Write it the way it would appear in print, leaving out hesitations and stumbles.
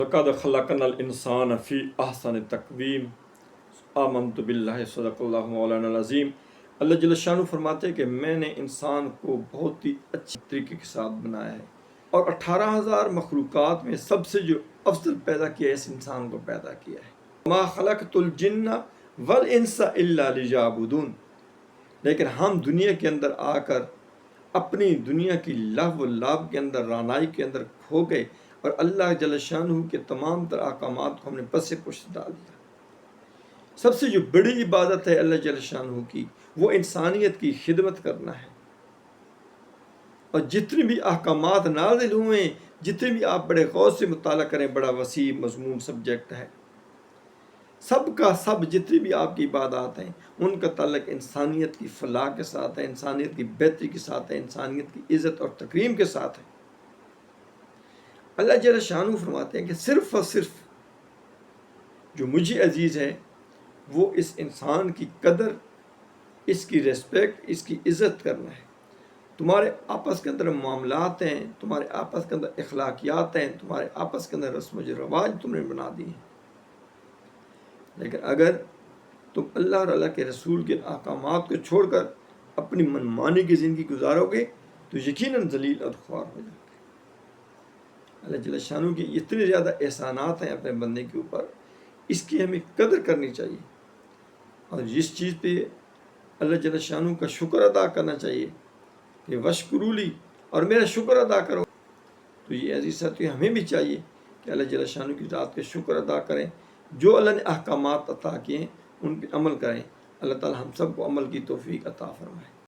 لقد خلقنا الانسان فی احسن تقویم آمنت باللہ صدق اللہ مولانا العظیم۔ اللہ جل شانہ فرماتے ہیں کہ میں نے انسان کو بہت ہی اچھے طریقے کے ساتھ بنایا ہے، اور 18,000 مخلوقات میں سب سے جو افضل پیدا کیا ہے، اس انسان کو پیدا کیا ہے۔ ما خلقت الجن والانس الا لیعبدون۔ لیکن ہم دنیا کے اندر آ کر اپنی دنیا کی لہو و لعب کے اندر، رعنائی کے اندر کھو گئے، اور اللہ جل شانہ کے تمام تر احکامات کو ہم نے پس پشت ڈال دیا۔ سب سے جو بڑی عبادت ہے اللہ جل شانہ کی، وہ انسانیت کی خدمت کرنا ہے۔ اور جتنے بھی احکامات نازل ہوئے، جتنے بھی آپ بڑے غور سے مطالعہ کریں، بڑا وسیع مضمون سبجیکٹ ہے، سب کا سب جتنی بھی آپ کی عبادات ہیں، ان کا تعلق انسانیت کی فلاح کے ساتھ ہے، انسانیت کی بہتری کے ساتھ ہے، انسانیت کی عزت اور تکریم کے ساتھ ہے۔ اللہ جل شانہ فرماتے ہیں کہ صرف اور صرف جو مجھے عزیز ہے وہ اس انسان کی قدر، اس کی ریسپیکٹ، اس کی عزت کرنا ہے۔ تمہارے آپس کے اندر معاملات ہیں، تمہارے آپس کے اندر اخلاقیات ہیں، تمہارے آپس کے اندر رسم و رواج تم نے بنا دی ہیں، لیکن اگر تم اللہ اور اللہ کے رسول کے احکامات کو چھوڑ کر اپنی منمانی کی زندگی گزارو گے تو یقیناً ذلیل اور خوار ہو جاؤ گے۔ اللہ جل شانہ کی اتنے زیادہ احسانات ہیں اپنے بندے کے اوپر، اس کی ہمیں قدر کرنی چاہیے، اور جس چیز پہ اللہ جل شانہ کا شکر ادا کرنا چاہیے کہ وشکرولی، اور میرا شکر ادا کرو، تو یہ عزیز ساتھی ہمیں بھی چاہیے کہ اللہ جل شانہ کی ذات کے شکر ادا کریں، جو اللہ نے احکامات عطا کیے ہیں ان پہ عمل کریں۔ اللہ تعالی ہم سب کو عمل کی توفیق عطا فرمائے۔